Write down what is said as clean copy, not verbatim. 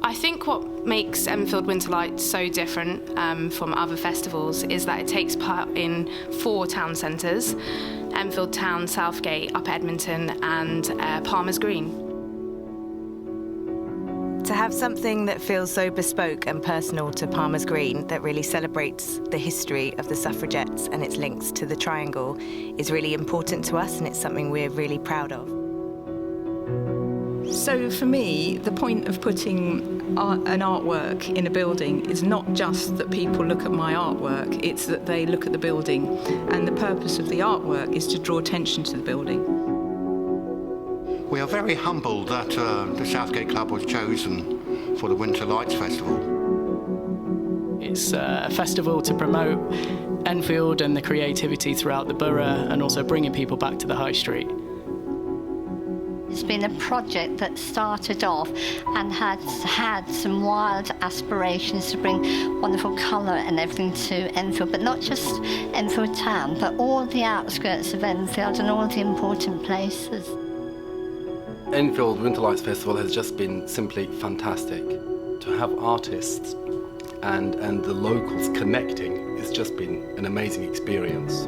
I think what makes Enfield Winter Lights so different from other festivals is that it takes part in 4 town centres: Enfield Town, Southgate, Upper Edmonton and Palmer's Green. To have something that feels so bespoke and personal to Palmer's Green, that really celebrates the history of the suffragettes and its links to the Triangle, is really important to us, and it's something we're really proud of. So for me, the point of putting an artwork in a building is not just that people look at my artwork, it's that they look at the building, and the purpose of the artwork is to draw attention to the building. We are very humbled that the Southgate Club was chosen for the Winter Lights Festival. It's a festival to promote Enfield and the creativity throughout the borough, and also bringing people back to the High Street. It's been a project that started off and had some wild aspirations to bring wonderful colour and everything to Enfield, but not just Enfield town, but all the outskirts of Enfield and all the important places. Enfield Winter Lights Festival has just been simply fantastic. To have artists and the locals connecting, it's just been an amazing experience.